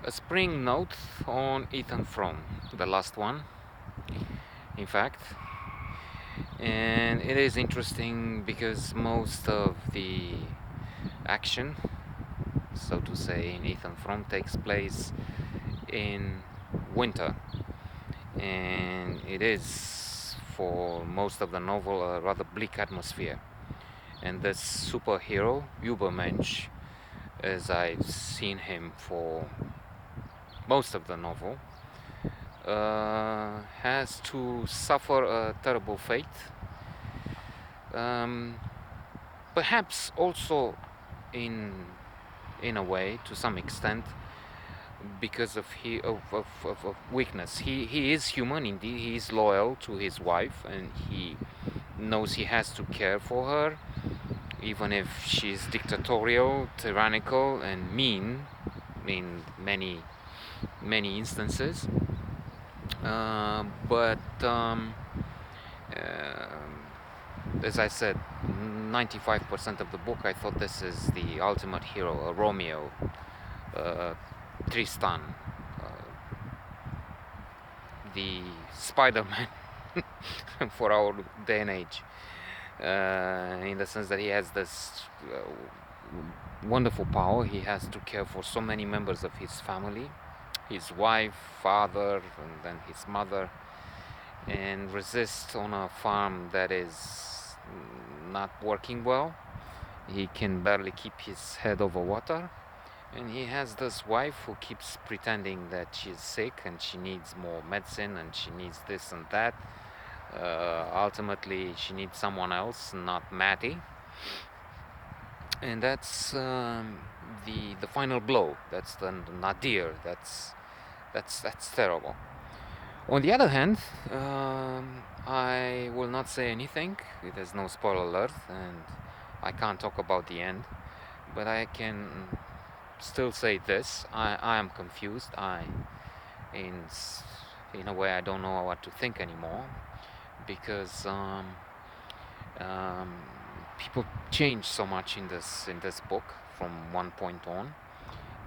A spring note on Ethan Frome, the last one, in fact. And it is interesting because most of the action, so to say, in Ethan Frome takes place in winter. And it is, for most of the novel, a rather bleak atmosphere. And this superhero, Übermensch, as I've seen him for most of the novel, has to suffer a terrible fate. Um, Perhaps also in in a way, to some extent, because of weakness. He is human indeed. He is loyal to his wife, and he knows he has to care for her, even if she's dictatorial, tyrannical, and mean in many instances. But as I said, 95% of the book, I thought this is the ultimate hero, a Romeo, uh, Tristan, the Spider-Man for our day and age, in the sense that he has this wonderful power. He has to care for so many members of his family, his wife, father, and then his mother, and resist on a farm that is not working well. He can barely keep his head over water. And he has this wife who keeps pretending that she's sick and she needs more medicine and she needs this and that. Ultimately, she needs someone else, not Matty. And that's the final blow. That's the nadir. That's terrible. On the other hand, I will not say anything. There's no spoiler alert, and I can't talk about the end. But I can still say this: I am confused. In in a way, I don't know what to think anymore because um, people change so much in this book from one point on,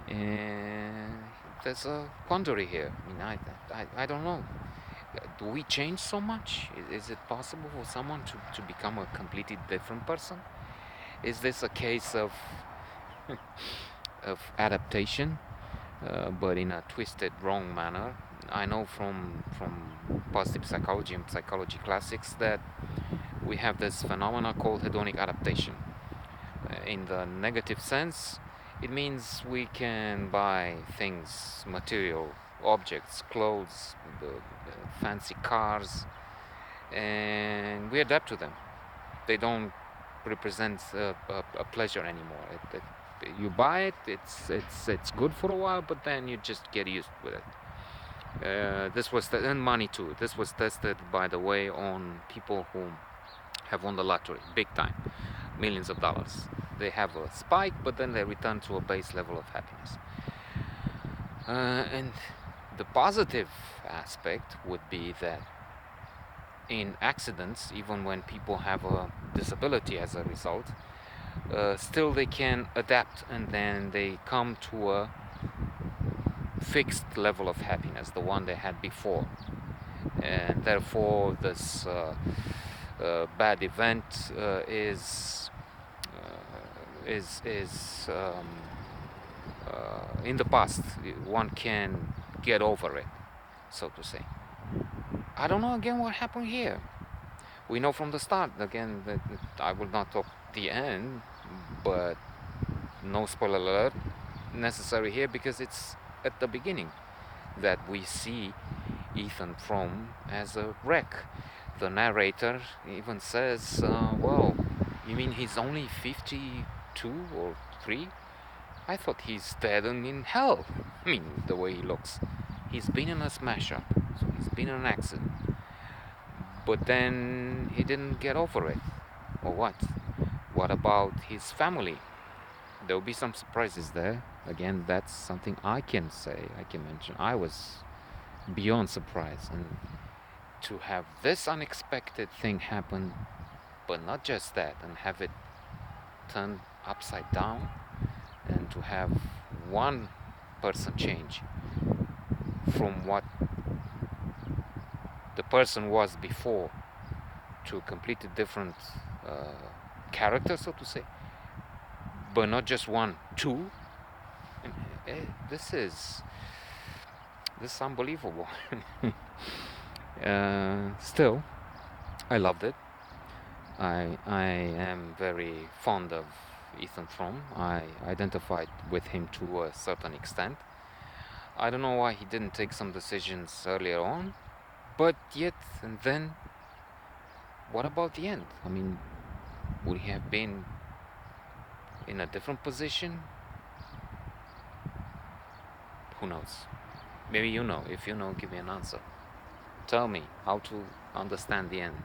and there's a quandary here. I mean, I don't know. Do we change so much? Is it possible for someone to become a completely different person? Is this a case of adaptation, but in a twisted, wrong manner? I know from positive psychology and psychology classics that we have this phenomena called hedonic adaptation. In the negative sense, it means we can buy things, material objects, clothes, fancy cars, and we adapt to them. They don't represent a pleasure anymore. You buy it, it's good for a while, but then you just get used with it. This was and money too. This was tested, by the way, on people who have won the lottery, big time, millions of dollars. They have a spike, but then they return to a base level of happiness. And the positive aspect would be that in accidents, even when people have a disability as a result, still they can adapt and then they come to a fixed level of happiness, the one they had before. And therefore, this bad event is in the past. One can get over it, so to say. I don't know again what happened here. We know from the start again that I will not talk the end, but no spoiler alert necessary here because it's at the beginning that we see Ethan Frome as a wreck. The narrator even says, "Well, you mean he's only 52 or 3? I thought he's dead and in hell. I mean, the way he looks. He's been in a smash up, so he's been in an accident. But then he didn't get over it. Or what? What about his family? There'll be some surprises there. Again, that's something I can say, I can mention. I was beyond surprised. And to have this unexpected thing happen, but not just that, and have it turned upside down, and to have one person change from what the person was before to a completely different character, so to say, but not just one, two. This is unbelievable. Still, I loved it. I am very fond of Ethan Frome. I identified with him to a certain extent. I don't know why he didn't take some decisions earlier on, but yet, and then, what about the end? I mean, would he have been in a different position? Who knows? Maybe you know. If you know, give me an answer. Tell me how to understand the end.